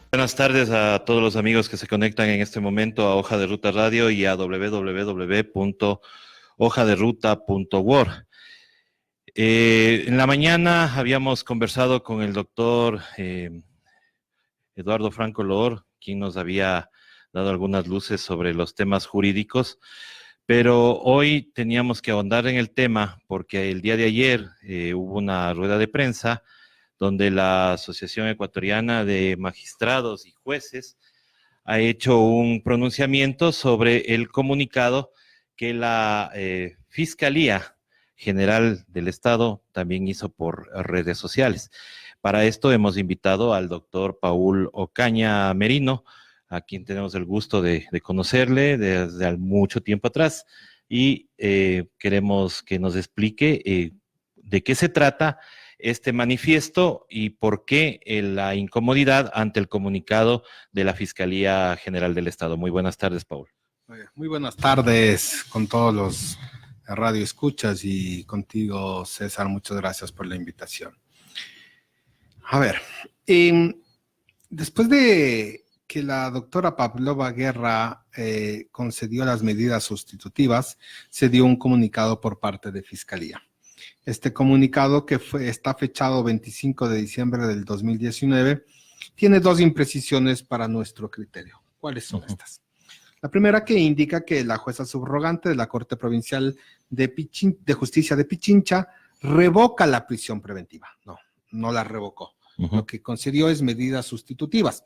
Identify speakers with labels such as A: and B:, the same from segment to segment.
A: Buenas tardes a todos los amigos que se conectan en este momento a Hoja de Ruta Radio y a www.hojaderuta.org. En la mañana habíamos conversado con el doctor Eduardo Franco Loor, quien nos había dado algunas luces sobre los temas jurídicos, pero hoy teníamos que ahondar en el tema porque el día de ayer hubo una rueda de prensa donde la Asociación Ecuatoriana de Magistrados y Jueces ha hecho un pronunciamiento sobre el comunicado que la Fiscalía General del Estado también hizo por redes sociales. Para esto hemos invitado al doctor Paul Ocaña Merino, a quien tenemos el gusto de conocerle desde mucho tiempo atrás, y queremos que nos explique de qué se trata este manifiesto y por qué la incomodidad ante el comunicado de la Fiscalía General del Estado. Muy buenas tardes, Paul.
B: Muy buenas tardes con todos los radio escuchas y contigo, César. Muchas gracias por la invitación. A ver, después de que la doctora Pavlova Guerra concedió las medidas sustitutivas, se dio un comunicado por parte de Fiscalía. Este comunicado, que está fechado 25 de diciembre del 2019, tiene dos imprecisiones para nuestro criterio. ¿Cuáles son estas? La primera, que indica que la jueza subrogante de la Corte Provincial de Justicia de Pichincha revoca la prisión preventiva. No la revocó. Lo que concedió es medidas sustitutivas.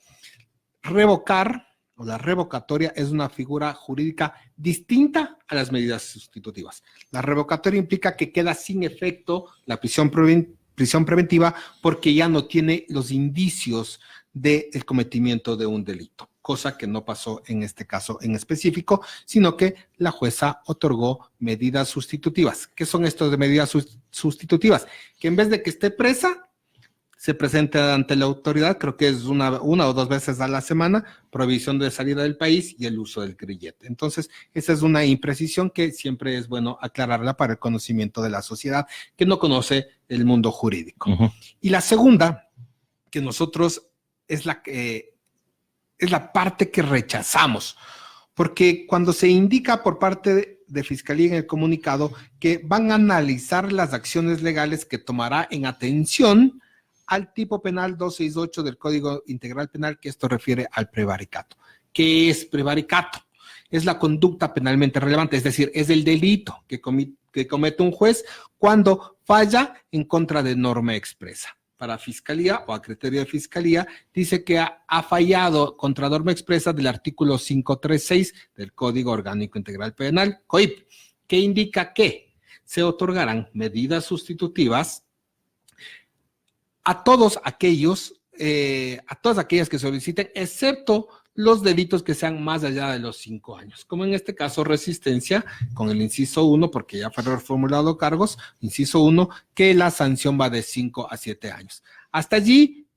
B: Revocar o la revocatoria es una figura jurídica distinta a las medidas sustitutivas. La revocatoria implica que queda sin efecto la prisión preventiva porque ya no tiene los indicios del cometimiento de un delito, cosa que no pasó en este caso en específico, sino que la jueza otorgó medidas sustitutivas. ¿Qué son estas de medidas sustitutivas? Que en vez de que esté presa, se presenta ante la autoridad, creo que es una o dos veces a la semana, prohibición de salida del país y el uso del grillete. Entonces, esa es una imprecisión que siempre es bueno aclararla para el conocimiento de la sociedad que no conoce el mundo jurídico. Y la segunda, que nosotros es la parte que rechazamos, porque cuando se indica por parte de Fiscalía en el comunicado que van a analizar las acciones legales que tomará en atención al tipo penal 268 del Código Integral Penal, que esto refiere al prevaricato. ¿Qué es prevaricato? Es la conducta penalmente relevante, es decir, es el delito que comete un juez cuando falla en contra de norma expresa. Para Fiscalía o a criterio de Fiscalía, dice que ha fallado contra norma expresa del artículo 536 del Código Orgánico Integral Penal, COIP, que indica que se otorgarán medidas sustitutivas a todas aquellas que soliciten, excepto los delitos que sean más allá de los 5 años, como en este caso resistencia, con el inciso 1, porque ya fue reformulado cargos, inciso 1, que la sanción va de 5 a 7 años. Hasta allí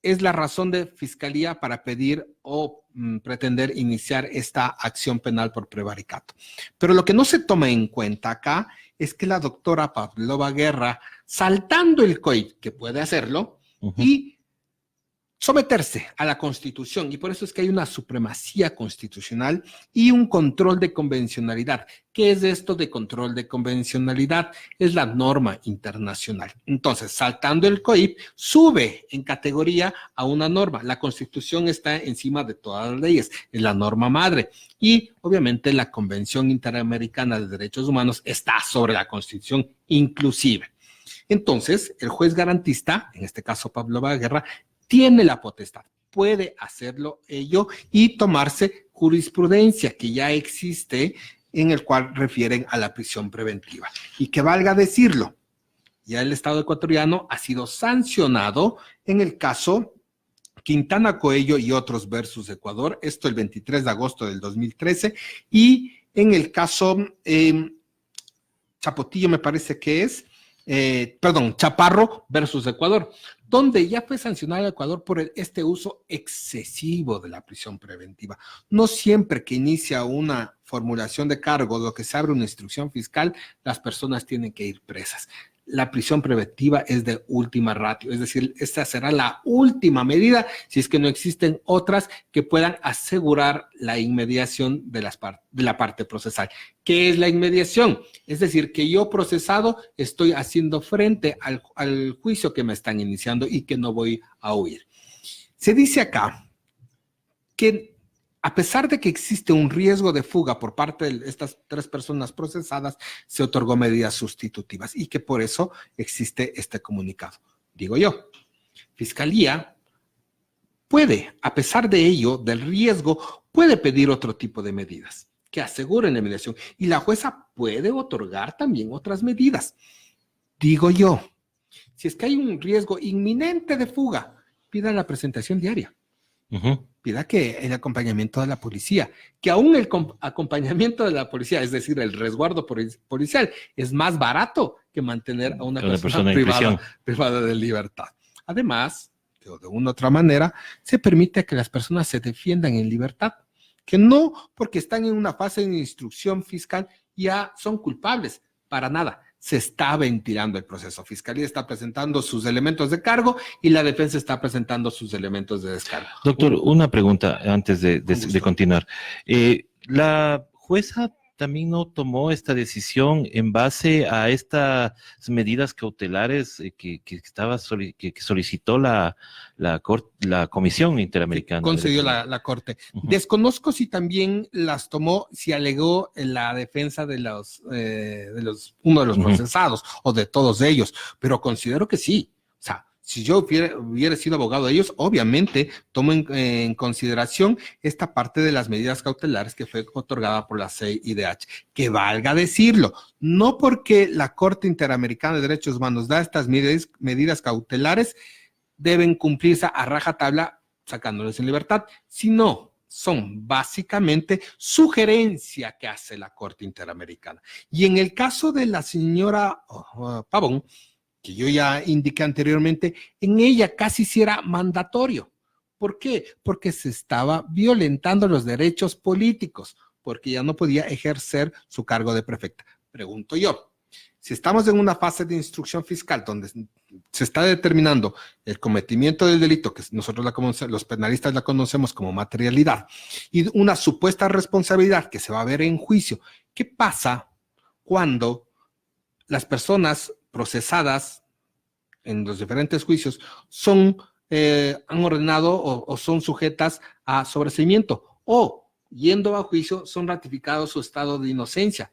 B: es la razón de Fiscalía para pedir o pretender iniciar esta acción penal por prevaricato. Pero lo que no se toma en cuenta acá es que la doctora Pavlova Guerra, saltando el COIP, que puede hacerlo, y someterse a la Constitución, y por eso es que hay una supremacía constitucional y un control de convencionalidad. ¿Qué es esto de control de convencionalidad? Es la norma internacional. Entonces, saltando el COIP, sube en categoría a una norma. La Constitución está encima de todas las leyes, es la norma madre. Y, obviamente, la Convención Interamericana de Derechos Humanos está sobre la Constitución inclusive. Entonces, el juez garantista, en este caso Pavlova Guerra, tiene la potestad, puede hacerlo ello y tomarse jurisprudencia que ya existe en el cual refieren a la prisión preventiva. Y que valga decirlo, ya el Estado ecuatoriano ha sido sancionado en el caso Quintana Coello y otros versus Ecuador, esto el 23 de agosto del 2013, y en el caso Chapotillo me parece que es, Chaparro versus Ecuador, donde ya fue sancionado Ecuador por este uso excesivo de la prisión preventiva. No siempre que inicia una formulación de cargos o que se abre una instrucción fiscal, las personas tienen que ir presas. La prisión preventiva es de última ratio, es decir, esta será la última medida si es que no existen otras que puedan asegurar la inmediación de la parte procesal. ¿Qué es la inmediación? Es decir, que yo procesado estoy haciendo frente al juicio que me están iniciando y que no voy a huir. Se dice acá que a pesar de que existe un riesgo de fuga por parte de estas 3 personas procesadas, se otorgó medidas sustitutivas y que por eso existe este comunicado. Digo yo, Fiscalía puede, a pesar de ello, del riesgo, puede pedir otro tipo de medidas que aseguren la mediación y la jueza puede otorgar también otras medidas. Digo yo, si es que hay un riesgo inminente de fuga, pida la presentación diaria. Pida que el acompañamiento de la policía, que aún el acompañamiento de la policía, es decir, el resguardo policial, es más barato que mantener a una persona privada de libertad. Además, de una u otra manera, se permite que las personas se defiendan en libertad, que no porque están en una fase de instrucción fiscal ya son culpables, para nada. Se está ventilando el proceso. Fiscalía está presentando sus elementos de cargo y la defensa está presentando sus elementos de descargo.
A: Doctor, una pregunta antes de continuar. ¿La jueza también no tomó esta decisión en base a estas medidas cautelares que solicitó la Comisión Interamericana?
B: Concedió la Corte. Desconozco si también las tomó, si alegó en la defensa de uno de los procesados o de todos ellos, pero considero que sí. O sea, si yo hubiera sido abogado de ellos, obviamente tomo en consideración esta parte de las medidas cautelares que fue otorgada por la CIDH. Que valga decirlo, no porque la Corte Interamericana de Derechos Humanos da estas medidas cautelares, deben cumplirse a rajatabla sacándoles en libertad, sino son básicamente sugerencia que hace la Corte Interamericana. Y en el caso de la señora Pavón, que yo ya indiqué anteriormente, en ella casi sí era mandatorio. ¿Por qué? Porque se estaba violentando los derechos políticos, porque ya no podía ejercer su cargo de prefecta. Pregunto yo, si estamos en una fase de instrucción fiscal donde se está determinando el cometimiento del delito, que nosotros los penalistas la conocemos como materialidad, y una supuesta responsabilidad que se va a ver en juicio, ¿qué pasa cuando las personas procesadas en los diferentes juicios han ordenado o son sujetas a sobreseimiento o yendo a juicio son ratificados su estado de inocencia?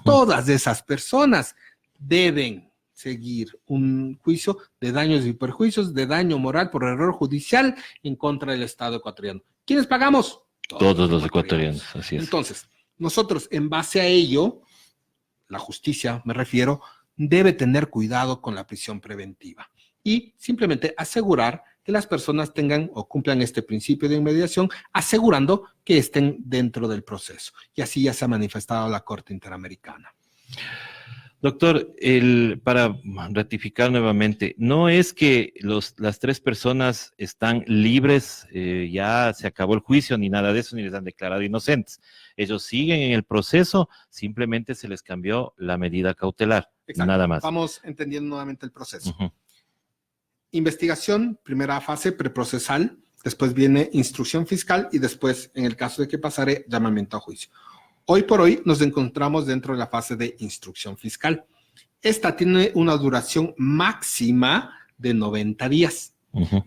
B: Todas esas personas deben seguir un juicio de daños y perjuicios, de daño moral por error judicial en contra del Estado ecuatoriano. ¿Quiénes pagamos?
A: Todos los ecuatorianos, así es.
B: Entonces, nosotros en base a ello, la justicia, me refiero, debe tener cuidado con la prisión preventiva y simplemente asegurar que las personas tengan o cumplan este principio de inmediación, asegurando que estén dentro del proceso. Y así ya se ha manifestado la Corte Interamericana.
A: Doctor, para ratificar nuevamente, no es que las 3 personas están libres, ya se acabó el juicio, ni nada de eso, ni les han declarado inocentes. Ellos siguen en el proceso, simplemente se les cambió la medida cautelar. Exacto. Nada más.
B: Vamos entendiendo nuevamente el proceso. Investigación, primera fase preprocesal, después viene instrucción fiscal y después, en el caso de que pasare, llamamiento a juicio. Hoy por hoy nos encontramos dentro de la fase de instrucción fiscal. Esta tiene una duración máxima de 90 días.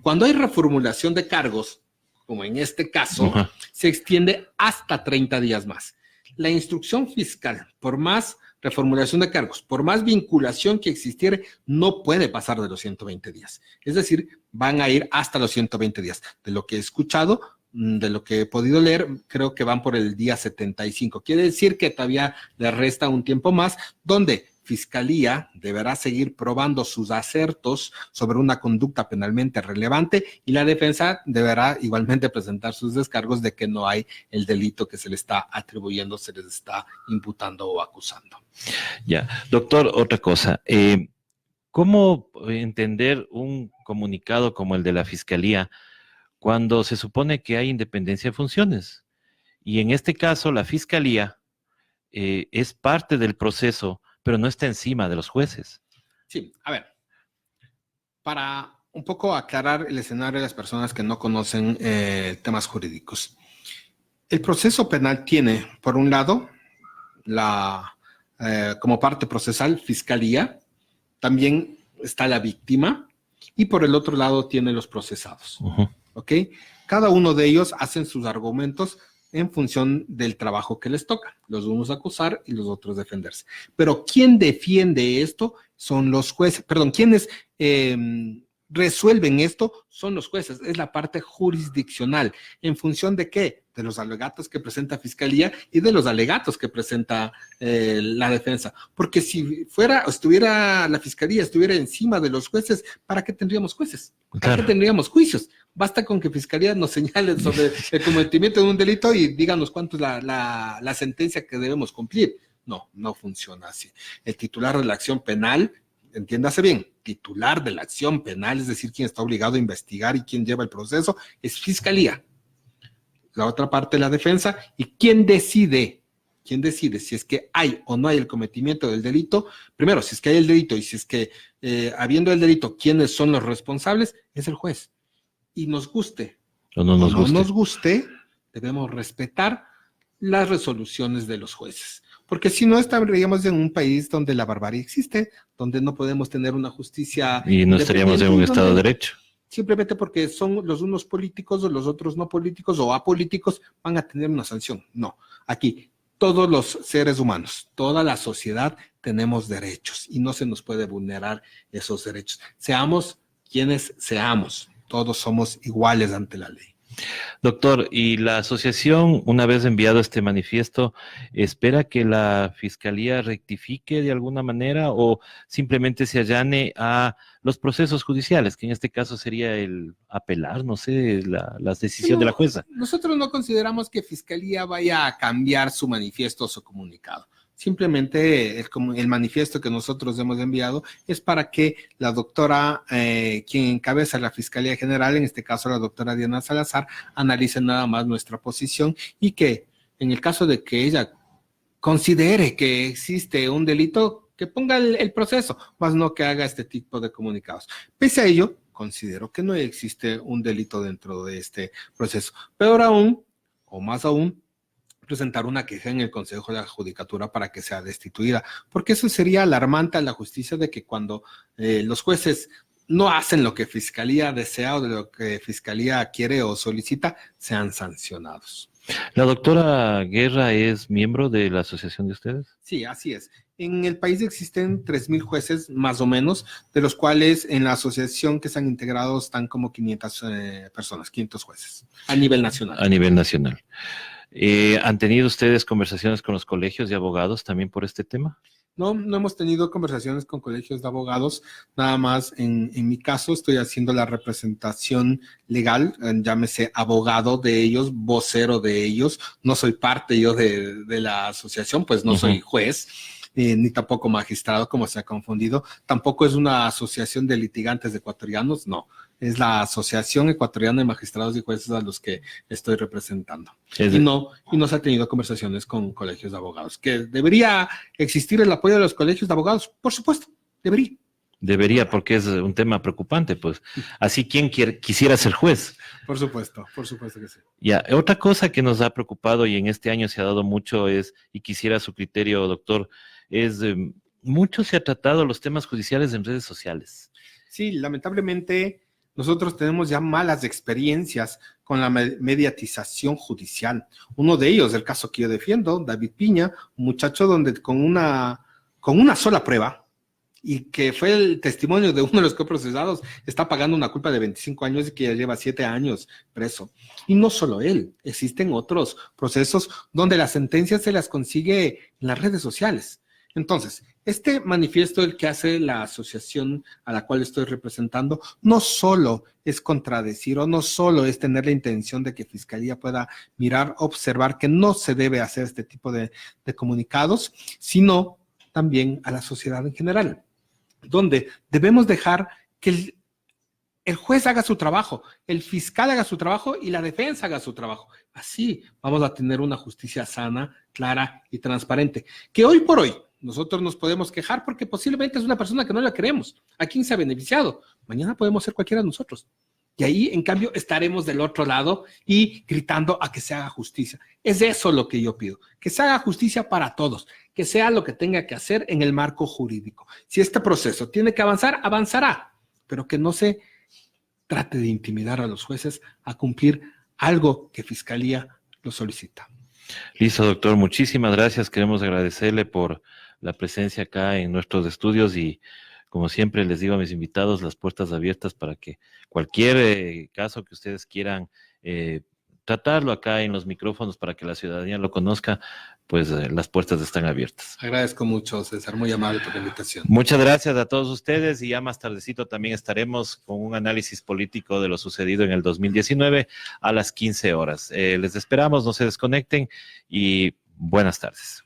B: Cuando hay reformulación de cargos, como en este caso, se extiende hasta 30 días más. La instrucción fiscal, por más reformulación de cargos, por más vinculación que existiere, no puede pasar de los 120 días. Es decir, van a ir hasta los 120 días. De lo que he escuchado, de lo que he podido leer, creo que van por el día 75. Quiere decir que todavía le resta un tiempo más, donde Fiscalía deberá seguir probando sus acertos sobre una conducta penalmente relevante y la defensa deberá igualmente presentar sus descargos de que no hay el delito que se le está atribuyendo, se les está imputando o acusando.
A: Ya, doctor, otra cosa. ¿Cómo entender un comunicado como el de la Fiscalía cuando se supone que hay independencia de funciones? Y en este caso, la Fiscalía es parte del proceso, pero no está encima de los jueces.
B: Sí, a ver, para un poco aclarar el escenario de las personas que no conocen temas jurídicos. El proceso penal tiene, por un lado, como parte procesal, fiscalía, también está la víctima y por el otro lado tiene los procesados. ¿Ok? Cada uno de ellos hacen sus argumentos en función del trabajo que les toca. Los unos acusar y los otros defenderse. Pero ¿quién defiende esto? Son los jueces. Perdón, ¿quiénes resuelven esto? Son los jueces. Es la parte jurisdiccional. ¿En función de qué? De los alegatos que presenta Fiscalía y de los alegatos que presenta la defensa. Porque si la Fiscalía estuviera encima de los jueces, ¿para qué tendríamos jueces? ¿Para qué tendríamos juicios? Basta con que Fiscalía nos señale sobre el cometimiento de un delito y díganos cuánto es la sentencia que debemos cumplir. No, no funciona así. El titular de la acción penal, entiéndase bien, titular de la acción penal, es decir, quien está obligado a investigar y quien lleva el proceso, es Fiscalía. La otra parte, la defensa, y ¿quién decide si es que hay o no hay el cometimiento del delito? Primero, si es que hay el delito y si es que habiendo el delito, ¿quiénes son los responsables? Es el juez. Y nos guste
A: o no nos
B: guste, debemos respetar las resoluciones de los jueces. Porque si no, estaríamos en un país donde la barbarie existe, donde no podemos tener una justicia.
A: Y no estaríamos en un Estado de Derecho.
B: Simplemente porque son los unos políticos o los otros no políticos o apolíticos van a tener una sanción. No, aquí todos los seres humanos, toda la sociedad tenemos derechos y no se nos puede vulnerar esos derechos. Seamos quienes seamos, todos somos iguales ante la ley.
A: Doctor, ¿y la asociación, una vez enviado este manifiesto, espera que la Fiscalía rectifique de alguna manera o simplemente se allane a los procesos judiciales, que en este caso sería el apelar, no sé, la decisión de la jueza?
B: Nosotros no consideramos que Fiscalía vaya a cambiar su manifiesto o su comunicado. Simplemente el manifiesto que nosotros hemos enviado es para que la doctora, quien encabeza la Fiscalía General, en este caso la doctora Diana Salazar, analice nada más nuestra posición y que en el caso de que ella considere que existe un delito, que ponga el proceso, más no que haga este tipo de comunicados. Pese a ello, considero que no existe un delito dentro de este proceso. Peor aún, o más aún, presentar una queja en el Consejo de la Judicatura para que sea destituida, porque eso sería alarmante a la justicia de que cuando los jueces no hacen lo que Fiscalía desea o de lo que Fiscalía quiere o solicita, sean sancionados.
A: ¿La doctora Guerra es miembro de la asociación de ustedes?
B: Sí, así es. En el país existen 3,000 jueces, más o menos, de los cuales en la asociación que están integrados están como 500 personas, 500 jueces, a nivel nacional.
A: A nivel nacional. ¿Han tenido ustedes conversaciones con los colegios de abogados también por este tema?
B: No, no hemos tenido conversaciones con colegios de abogados, nada más en mi caso estoy haciendo la representación legal, llámese abogado de ellos, vocero de ellos, no soy parte yo de la asociación, pues no soy juez, ni tampoco magistrado como se ha confundido, tampoco es una asociación de litigantes ecuatorianos, no. Es la Asociación Ecuatoriana de Magistrados y Jueces a los que estoy representando. Y no se ha tenido conversaciones con colegios de abogados. ¿Que debería existir el apoyo de los colegios de abogados? Por supuesto, debería.
A: Debería, porque es un tema preocupante, pues. Así, ¿quién quisiera ser juez?
B: Por supuesto que sí.
A: Ya, otra cosa que nos ha preocupado y en este año se ha dado mucho es, y quisiera su criterio, doctor, es mucho se ha tratado los temas judiciales en redes sociales.
B: Sí, lamentablemente nosotros tenemos ya malas experiencias con la mediatización judicial. Uno de ellos, el caso que yo defiendo, David Piña, un muchacho donde con una sola prueba, y que fue el testimonio de uno de los coprocesados, está pagando una culpa de 25 años y que ya lleva 7 años preso. Y no solo él, existen otros procesos donde las sentencias se las consigue en las redes sociales. Entonces, este manifiesto, el que hace la asociación a la cual estoy representando, no solo es contradecir o no solo es tener la intención de que Fiscalía pueda mirar, observar que no se debe hacer este tipo de comunicados, sino también a la sociedad en general. donde debemos dejar que el juez haga su trabajo, el fiscal haga su trabajo y la defensa haga su trabajo. Así vamos a tener una justicia sana, clara y transparente. Que hoy por hoy nosotros nos podemos quejar porque posiblemente es una persona que no la queremos. ¿A quién se ha beneficiado? Mañana podemos ser cualquiera de nosotros. Y ahí, en cambio, estaremos del otro lado y gritando a que se haga justicia. Es eso lo que yo pido, que se haga justicia para todos, que sea lo que tenga que hacer en el marco jurídico. Si este proceso tiene que avanzar, avanzará, pero que no se trate de intimidar a los jueces a cumplir algo que Fiscalía lo solicita.
A: Listo, doctor. Muchísimas gracias. Queremos agradecerle por la presencia acá en nuestros estudios y, como siempre, les digo a mis invitados, las puertas abiertas para que cualquier caso que ustedes quieran tratarlo acá en los micrófonos para que la ciudadanía lo conozca, pues las puertas están abiertas.
B: Agradezco mucho, César. Muy amable por la invitación.
A: Muchas gracias a todos ustedes y ya más tardecito también estaremos con un análisis político de lo sucedido en el 2019 a las 15 horas. Les esperamos, no se desconecten y buenas tardes.